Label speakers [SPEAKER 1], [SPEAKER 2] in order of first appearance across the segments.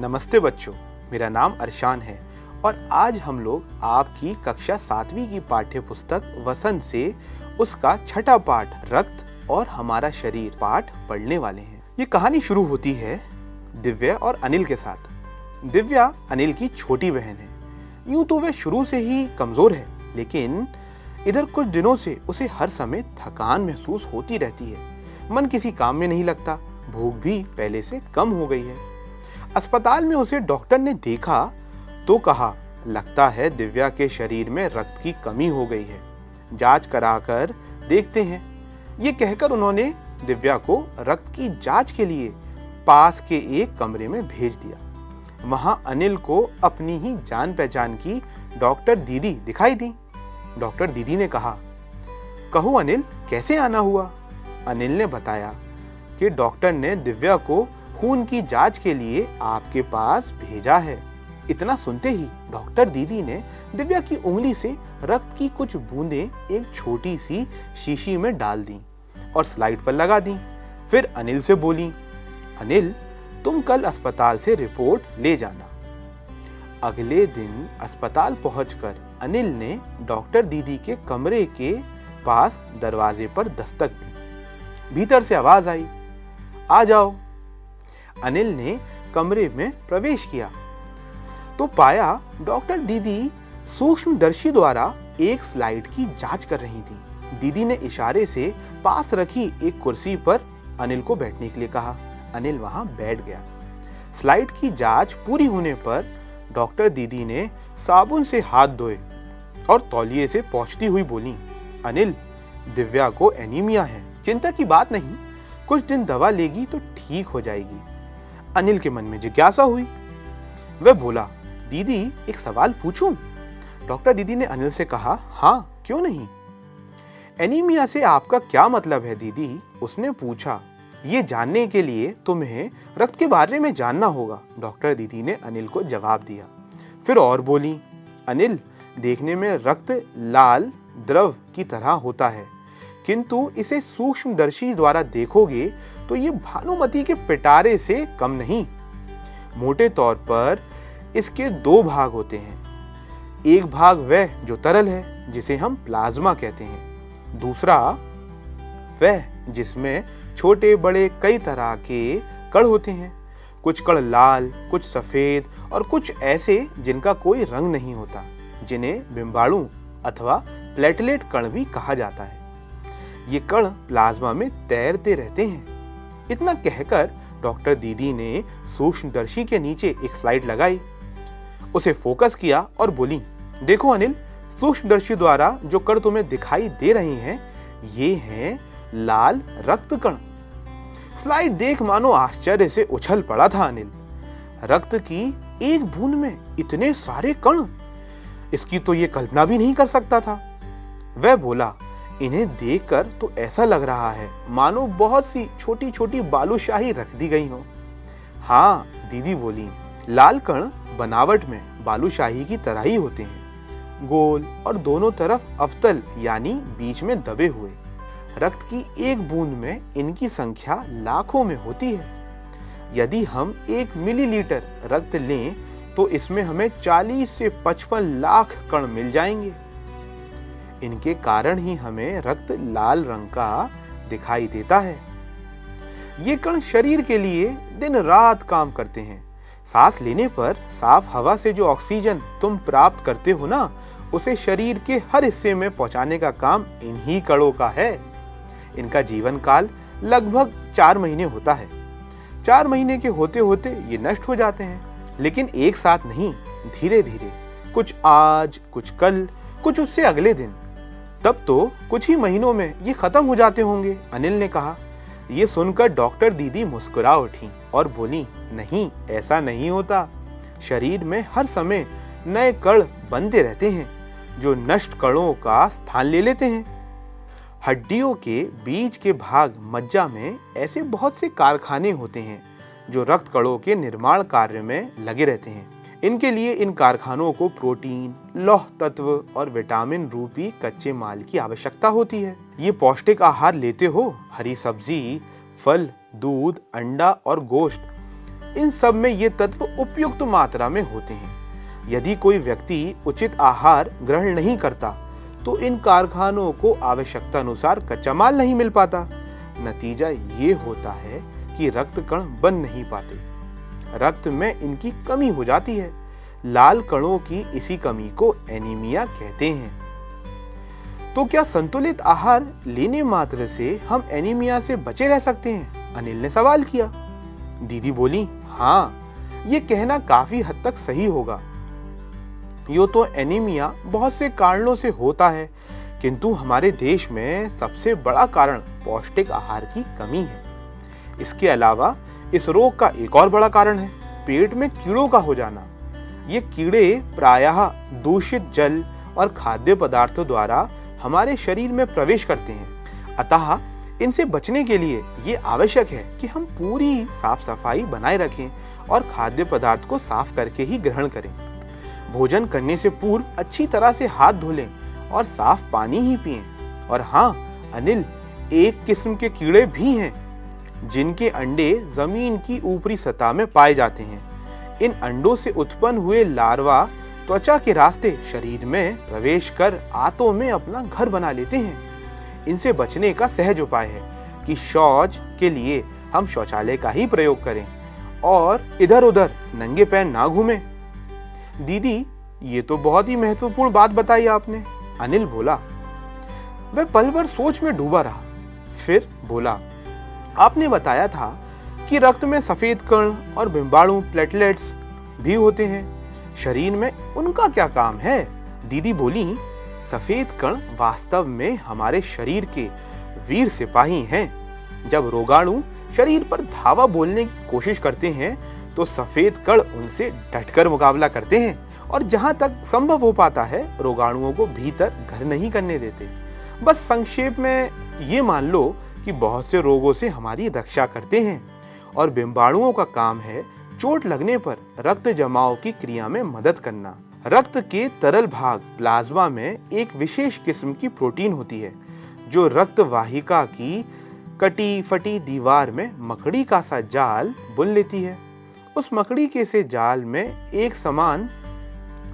[SPEAKER 1] नमस्ते बच्चों, मेरा नाम अर्शान है और आज हम लोग आपकी कक्षा 7वीं की पाठ्य पुस्तक वसंत से उसका छठा पाठ रक्त और हमारा शरीर पाठ पढ़ने वाले हैं। ये कहानी शुरू होती है दिव्या और अनिल के साथ। दिव्या अनिल की छोटी बहन है। यूं तो वह शुरू से ही कमजोर है, लेकिन इधर कुछ दिनों से उसे हर समय थकान महसूस होती रहती है। मन किसी काम में नहीं लगता, भूख भी पहले से कम हो गई है। अस्पताल में उसे डॉक्टर ने देखा तो कहा, लगता है दिव्या के शरीर में रक्त की कमी हो गई है, जांच कराकर देखते हैं। ये कहकर उन्होंने दिव्या को रक्त की जांच के लिए पास के एक कमरे में भेज दिया। वहां अनिल को अपनी ही जान पहचान की डॉक्टर दीदी दिखाई दी। डॉक्टर दीदी ने कहा, कहो अनिल, कैसे आना हुआ? अनिल ने बताया कि डॉक्टर ने दिव्या को खून की जांच के लिए आपके पास भेजा है। इतना सुनते ही डॉक्टर दीदी ने दिव्या की उंगली से रक्त की कुछ बूंदें एक छोटी सी शीशी में डाल दी और स्लाइड पर लगा दी। फिर अनिल से बोली, अनिल, तुम कल अस्पताल से रिपोर्ट ले जाना। अगले दिन अस्पताल पहुंचकर अनिल ने डॉक्टर दीदी के कमरे के पास दरवाजे पर दस्तक दी। भीतर से आवाज आई, आ जाओ। अनिल ने कमरे में प्रवेश किया तो पाया डॉक्टर दीदी सूक्ष्मदर्शी द्वारा एक स्लाइड की जांच कर रही थी। दीदी ने इशारे से पास रखी एक कुर्सी पर अनिल को बैठने के लिए कहा। अनिल वहां बैठ गया। स्लाइड की जांच पूरी होने पर डॉक्टर दीदी ने साबुन से हाथ धोए और तौलिए से पोंछती हुई बोली, अनिल, दिव्या को एनीमिया है, चिंता की बात नहीं, कुछ दिन दवा लेगी तो ठीक हो जाएगी। अनिल के मन में जिज्ञासा हुई। वह बोला, दीदी, एक सवाल पूछूं? डॉक्टर दीदी ने अनिल से कहा, हाँ, क्यों नहीं। एनीमिया से आपका क्या मतलब है दीदी? उसने पूछा। ये जानने के लिए तुम्हें रक्त के बारे में जानना होगा, डॉक्टर दीदी ने अनिल को जवाब दिया। फिर और बोली, अनिल, देखने में रक्त लाल द्रव की तरह होता है, किंतु इसे सूक्ष्मदर्शी द्वारा देखोगे तो ये भानुमति के पिटारे से कम नहीं। मोटे तौर पर इसके दो भाग होते हैं। एक भाग वह जो तरल है, जिसे हम प्लाज्मा कहते हैं। दूसरा वह जिसमें छोटे बड़े कई तरह के कण होते हैं। कुछ कण लाल, कुछ सफेद और कुछ ऐसे जिनका कोई रंग नहीं होता, जिन्हें बिंबाणु अथवा प्लेटलेट कण भी कहा जाता है। ये कण प्लाज्मा में तैरते रहते हैं। इतना कहकर डॉक्टर दीदी ने सूक्ष्मदर्शी के नीचे एक स्लाइड लगाई, उसे फोकस किया और बोली, देखो अनिल, सूक्ष्मदर्शी द्वारा जो कण तुम्हें दिखाई दे रहे हैं, ये हैं लाल रक्त कण। स्लाइड देख मानो आश्चर्य से उछल पड़ा था अनिल। रक्त की एक बूंद में इतने सारे कण, इसकी तो ये कल्पना भी नहीं कर सकता था। वह बोला, इन्हें देखकर तो ऐसा लग रहा है मानो बहुत सी छोटी छोटी बालूशाही रख दी गई हो। हाँ, दीदी बोली, लाल कण बनावट में बालूशाही की तरह ही होते हैं, गोल और दोनों तरफ अवतल यानी बीच में दबे हुए। रक्त की एक बूंद में इनकी संख्या लाखों में होती है। यदि हम 1 मिलीलीटर रक्त लें तो इसमें हमें 40 से 55 लाख कण मिल जाएंगे। इनके कारण ही हमें रक्त लाल रंग का दिखाई देता है। ये कण शरीर के लिए दिन रात काम करते हैं। सांस लेने पर साफ हवा से जो ऑक्सीजन तुम प्राप्त करते हो ना, उसे शरीर के हर हिस्से में पहुंचाने का काम इन्हीं कणों का है। इनका जीवन काल लगभग 4 महीने होता है। 4 महीने के होते होते ये नष्ट हो जाते हैं, लेकिन एक साथ नहीं, धीरे धीरे, कुछ आज, कुछ कल, कुछ उससे अगले दिन। तब तो कुछ ही महीनों में ये खत्म हो जाते होंगे, अनिल ने कहा। ये सुनकर डॉक्टर दीदी मुस्कुरा उठी और बोली, नहीं, ऐसा नहीं होता। शरीर में हर समय नए कण बनते रहते हैं जो नष्ट कणों का स्थान ले लेते हैं। हड्डियों के बीच के भाग मज्जा में ऐसे बहुत से कारखाने होते हैं जो रक्त कणों के निर्माण कार्य में लगे रहते हैं। इनके लिए इन कारखानों को प्रोटीन, लौह तत्व और विटामिन रूपी कच्चे माल की आवश्यकता होती है। ये पौष्टिक आहार लेते हो, हरी सब्जी, फल, दूध, अंडा और गोश्त, इन सब में ये तत्व उपयुक्त मात्रा में होते हैं। यदि कोई व्यक्ति उचित आहार ग्रहण नहीं करता तो इन कारखानों को आवश्यकता अनुसार कच्चा माल नहीं मिल पाता। नतीजा ये होता है कि रक्त कण बन नहीं पाते, रक्त में इनकी कमी हो जाती है। लाल कणों की इसी कमी को एनीमिया कहते हैं। तो क्या संतुलित आहार लेने मात्र से हम एनीमिया से बचे रह सकते हैं? अनिल ने सवाल किया। दीदी बोली, हाँ, ये कहना काफी हद तक सही होगा। यो तो एनीमिया बहुत से कारणों से होता है, किंतु हमारे देश में सबसे बड़ा कारण पौष्टिक आहार की कमी है। इसके अलावा इस रोग का एक और बड़ा कारण है पेट में कीड़ों का हो जाना। ये कीड़े प्रायः दूषित जल और खाद्य पदार्थों द्वारा हमारे शरीर में प्रवेश करते हैं। अतः इनसे बचने के लिए ये आवश्यक है कि हम पूरी साफ सफाई बनाए रखें और खाद्य पदार्थ को साफ करके ही ग्रहण करें। भोजन करने से पूर्व अच्छी तरह से हाथ धो लें और साफ पानी ही पिएं। और हाँ अनिल, एक किस्म के कीड़े भी हैं जिनके अंडे जमीन की ऊपरी सतह में पाए जाते हैं। इन अंडों से उत्पन्न हुए लार्वा त्वचा के रास्ते शरीर में प्रवेश कर आंतों में अपना घर बना लेते हैं। इनसे बचने का सहज उपाय है कि शौच के लिए हम शौचालय का ही प्रयोग करें और इधर उधर नंगे पैर ना घूमें। दीदी, ये तो बहुत ही महत्वपूर्ण बात बताई आपने, अनिल बोला। वह पल भर सोच में डूबा रहा, फिर बोला, आपने बताया था कि रक्त में सफेद कण और बिंबाणु प्लेटलेट्स भी होते हैं। शरीर में उनका क्या काम है? दीदी बोली, सफेद कण वास्तव में हमारे शरीर के वीर सिपाही हैं। जब रोगाणु शरीर पर धावा बोलने की कोशिश करते हैं तो सफेद कण उनसे डटकर मुकाबला करते हैं और जहां तक संभव हो पाता है रोगाणुओं को भीतर घर नहीं करने देते। बस संक्षेप में ये मान लो कि बहुत से रोगों से हमारी रक्षा करते हैं और बिंबाणुओं का काम है चोट लगने पर रक्त जमाव की क्रिया में मदद करना। रक्त के तरल भाग प्लाज्मा में एक विशेष किस्म की प्रोटीन होती है जो रक्त वाहिका की कटी फटी दीवार में मकड़ी का सा जाल बुन लेती है। उस मकड़ी के से जाल में एक समान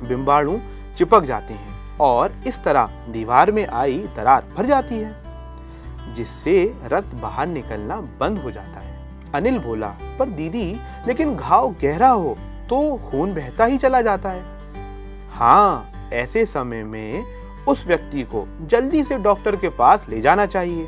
[SPEAKER 1] बिंबाणु चिपक जाते हैं और इस तरह दीवार में आई दरार भर जाती है जिससे रक्त बाहर निकलना बंद हो जाता है। अनिल बोला, पर दीदी, लेकिन घाव गहरा हो तो खून बहता ही चला जाता है। हाँ, ऐसे समय में उस व्यक्ति को जल्दी से डॉक्टर के पास ले जाना चाहिए।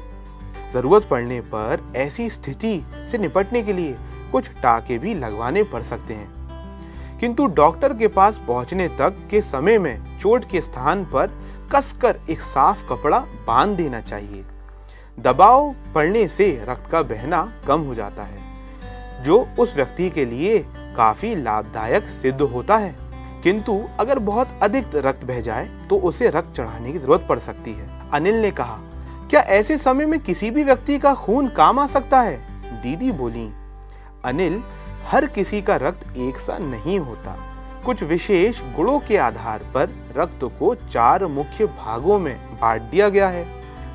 [SPEAKER 1] जरूरत पड़ने पर ऐसी स्थिति से निपटने के लिए कुछ टाके भी लगवाने पड़ सकते हैं, किंतु डॉक्टर के पास पहुंचने तक के समय में चोट के स्थान पर कसकर एक साफ कपड़ा बांध देना चाहिए। दबाव पड़ने से रक्त का बहना कम हो जाता है जो उस व्यक्ति के लिए काफी लाभदायक सिद्ध होता है, किंतु अगर बहुत अधिक रक्त बह जाए तो उसे रक्त चढ़ाने की जरूरत पड़ सकती है। अनिल ने कहा, क्या ऐसे समय में किसी भी व्यक्ति का खून काम आ सकता है? दीदी बोली, अनिल, हर किसी का रक्त एक सा नहीं होता। कुछ विशेष गुणों के आधार पर रक्त को 4 मुख्य भागों में बांट दिया गया है।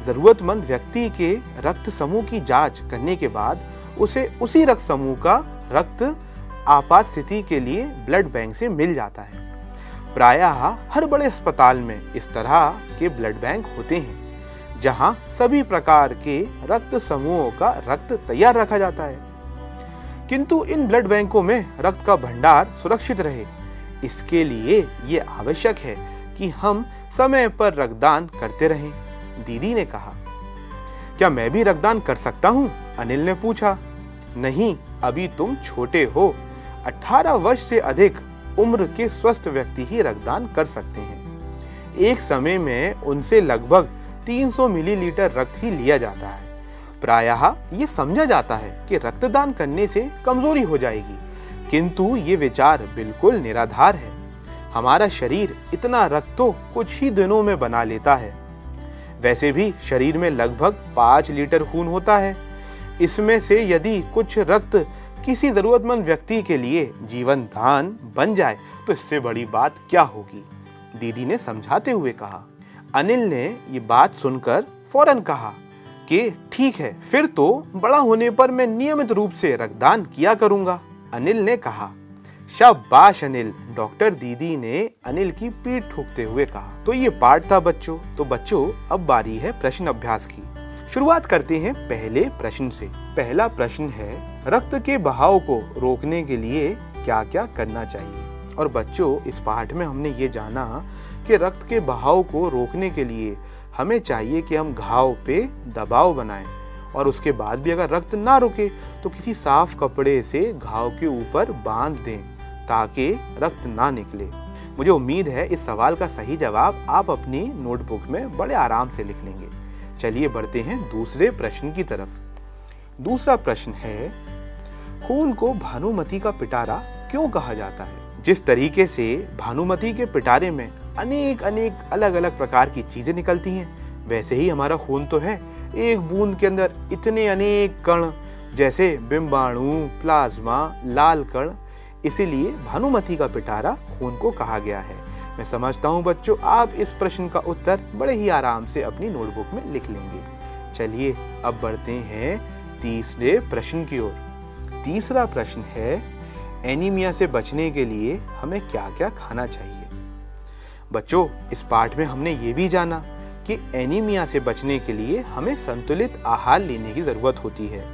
[SPEAKER 1] जरूरतमंद व्यक्ति के रक्त समूह की जांच करने के बाद उसे उसी रक्त समूह का रक्त आपात स्थिति के लिए ब्लड बैंक से मिल जाता है। प्रायः हर बड़े अस्पताल में इस तरह के ब्लड बैंक होते हैं जहां सभी प्रकार के रक्त समूहों का रक्त तैयार रखा जाता है, किंतु इन ब्लड बैंकों में रक्त का भंडार सुरक्षित रहे, इसके लिए ये आवश्यक है कि हम समय पर रक्तदान करते रहें। दीदी ने कहा, क्या मैं भी रक्तदान कर सकता हूँ? अनिल ने पूछा। नहीं, अभी तुम छोटे हो। 18 वर्ष से अधिक उम्र के स्वस्थ व्यक्ति ही रक्तदान कर सकते हैं। एक समय में उनसे लगभग 300 मिलीलीटर रक्त ही लिया जाता है। प्रायः ये समझा जाता है कि रक्तदान करने से कमजोरी हो जाएगी, किंतु ये विचार बिल्कुल निराधार है। हमारा शरीर इतना रक्त तो कुछ ही दिनों में बना लेता है। वैसे भी शरीर में लगभग 5 लीटर खून होता है। इसमें से यदि कुछ रक्त किसी जरूरतमंद व्यक्ति के लिए जीवन दान बन जाए तो इससे बड़ी बात क्या होगी? दीदी ने समझाते हुए कहा। अनिल ने ये बात सुनकर फौरन कहा कि ठीक है, फिर तो बड़ा होने पर मैं नियमित रूप से रक्तदान किया करूंगा। अनिल ने कहा। शाबाश अनिल, डॉक्टर दीदी ने अनिल की पीठ ठोकते हुए कहा। तो ये पाठ था बच्चों। तो बच्चों, अब बारी है प्रश्न अभ्यास की। शुरुआत करते हैं पहले प्रश्न से। पहला प्रश्न है, रक्त के बहाव को रोकने के लिए क्या क्या करना चाहिए। और बच्चों, इस पाठ में हमने ये जाना कि रक्त के बहाव को रोकने के लिए हमें चाहिए कि हम घाव पे दबाव बनाएं, और उसके बाद भी अगर रक्त ना रुके तो किसी साफ कपड़े से घाव के ऊपर बांध दें ताकि रक्त ना निकले। मुझे उम्मीद है इस सवाल का सही जवाब आप अपनी नोटबुक में बड़े आराम से लिख लेंगे। चलिए बढ़ते हैं दूसरे प्रश्न की तरफ। दूसरा प्रश्न है, खून को भानुमति का पिटारा क्यों कहा जाता है। जिस तरीके से भानुमति के पिटारे में अनेक अलग अलग प्रकार की चीजें निकलती हैं, वैसे ही हमारा खून तो है। एक बूंद के अंदर इतने अनेक कण, जैसे बिंबाणु, प्लाज्मा, लाल कण। इसीलिए भानुमति का पिटारा खून को कहा गया है। मैं समझता हूँ बच्चों, आप इस प्रश्न का उत्तर बड़े ही आराम से अपनी नोटबुक में लिख लेंगे। चलिए अब बढ़ते हैं तीसरे प्रश्न की ओर। तीसरा प्रश्न है, एनीमिया से बचने के लिए हमें क्या क्या खाना चाहिए। बच्चों, इस पाठ में हमने ये भी जाना कि एनीमिया से बचने के लिए हमें संतुलित आहार लेने की जरूरत होती है।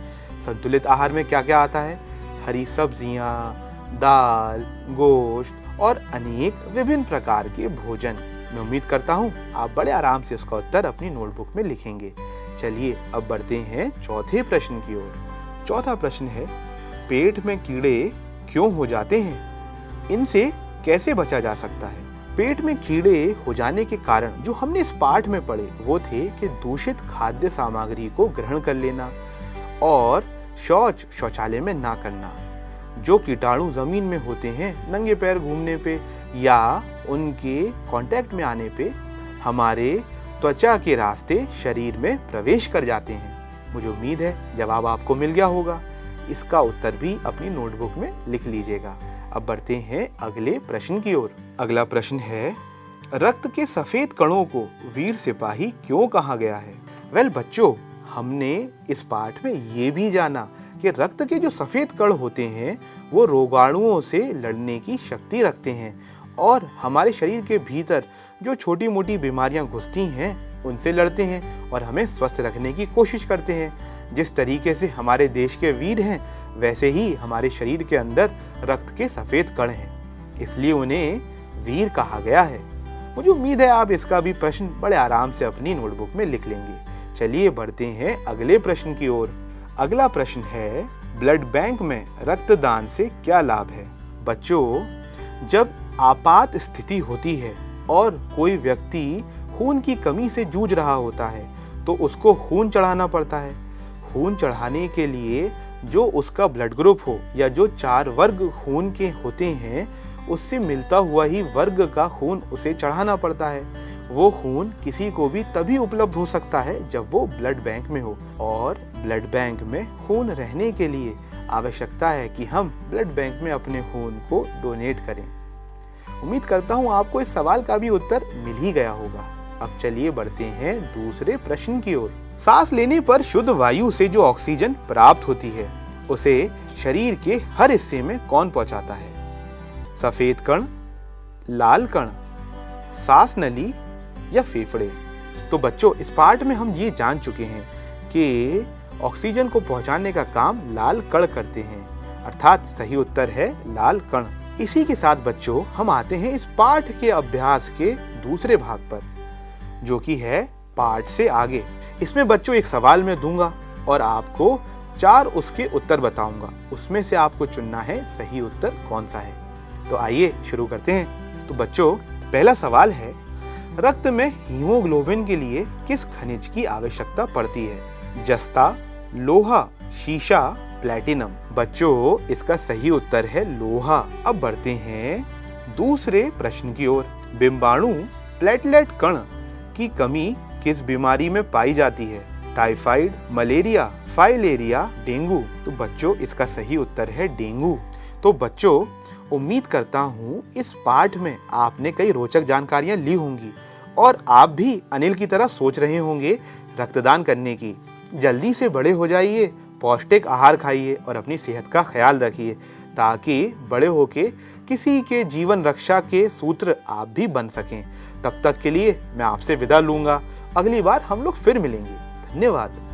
[SPEAKER 1] संतुलित आहार में क्या क्या आता है? हरी सब्जियां, दाल, गोश्त और अनेक विभिन्न प्रकार के भोजन। मैं उम्मीद करता हूँ आप बड़े आराम से इसका उत्तर अपनी नोटबुक में लिखेंगे। चलिए अब बढ़ते हैं चौथे प्रश्न की ओर। चौथा प्रश्न है, पेट में कीड़े क्यों हो जाते हैं, इनसे कैसे बचा जा सकता है। पेट में कीड़े हो जाने के कारण जो हमने इस पाठ में पढ़े वो थे कि दूषित खाद्य सामग्री को ग्रहण कर लेना और शौचालय में ना करना। जो कीटाणु जमीन में होते हैं, नंगे पैर घूमने पे या उनके कांटेक्ट में आने पे हमारे त्वचा के रास्ते शरीर में प्रवेश कर जाते हैं। मुझे उम्मीद है जवाब आपको मिल गया होगा। इसका उत्तर भी अपनी नोटबुक में लिख लीजिएगा। अब बढ़ते हैं अगले प्रश्न की ओर। अगला प्रश्न है, रक्त के सफेद कणों को वीर सिपाही क्यों कहा गया है। वेल बच्चों, हमने इस पाठ में ये भी जाना कि रक्त के जो सफेद कण होते हैं वो रोगाणुओं से लड़ने की शक्ति रखते हैं और हमारे शरीर के भीतर जो छोटी मोटी बीमारियां घुसती हैं उनसे लड़ते हैं और हमें स्वस्थ रखने की कोशिश करते हैं। जिस तरीके से हमारे देश के वीर हैं, वैसे ही हमारे शरीर के अंदर रक्त के सफेद कण हैं, इसलिए उन्हें वीर कहा गया है। मुझे उम्मीद है आप इसका भी प्रश्न बड़े आराम से अपनी नोटबुक में लिख लेंगे। चलिए बढ़ते हैं अगले प्रश्न की ओर। अगला प्रश्न है, ब्लड बैंक में रक्तदान से क्या लाभ है। बच्चों, जब आपात स्थिति होती है और कोई व्यक्ति खून की कमी से जूझ रहा होता है तो उसको खून चढ़ाना पड़ता है। खून चढ़ाने के लिए जो उसका ब्लड ग्रुप हो या जो 4 वर्ग खून के होते हैं उससे मिलता हुआ ही वर्ग का खून उसे चढ़ाना पड़ता है। वो खून किसी को भी तभी उपलब्ध हो सकता है जब वो ब्लड बैंक में हो, और ब्लड बैंक में खून रहने के लिए आवश्यकता है कि हम ब्लड बैंक में अपने खून को डोनेट करें। उम्मीद करता हूँ आपको इस सवाल का भी उत्तर मिल ही गया होगा। अब चलिए बढ़ते हैं दूसरे प्रश्न की ओर। सांस लेने पर शुद्ध वायु से जो ऑक्सीजन प्राप्त होती है उसे शरीर के हर हिस्से में कौन पहुंचाता है। सफेद कण, लाल कण, सांस नली या फेफड़े। तो बच्चों, इस पाठ में हम ये जान चुके हैं कि ऑक्सीजन को पहुंचाने का काम लाल कण करते हैं, अर्थात सही उत्तर है लाल कण। इसी के साथ बच्चों हम आते हैं इस पाठ के अभ्यास के दूसरे भाग पर, जो कि है पाठ से आगे। इसमें बच्चों एक सवाल मैं दूंगा और आपको 4 उसके उत्तर बताऊंगा। उसमें से आपको चुनना है सही उत्तर कौन सा है। तो आइए शुरू करते हैं। तो बच्चों, पहला सवाल है, रक्त में हीमोग्लोबिन के लिए किस खनिज की आवश्यकता पड़ती है। जस्ता, लोहा, शीशा, प्लैटिनम। बच्चों, इसका सही उत्तर है लोहा। अब बढ़ते हैं दूसरे प्रश्न की ओर। बिंबाणु प्लेटलेट कण की कमी किस बीमारी में पाई जाती है। Typhoid, malaria, filaria, dengue. तो बच्चों, इसका सही उत्तर है डेंगू। तो बच्चों, उम्मीद करता हूँ इस पाठ में आपने कई रोचक जानकारियां ली होंगी और आप भी अनिल की तरह सोच रहे होंगे रक्तदान करने की। जल्दी से बड़े हो जाइए, पौष्टिक आहार खाइए और अपनी सेहत का ख्याल रखिए ताकि बड़े होके किसी के जीवन रक्षा के सूत्र आप भी बन सकें। तब तक के लिए मैं आपसे विदा लूंगा। अगली बार हम लोग फिर मिलेंगे। धन्यवाद।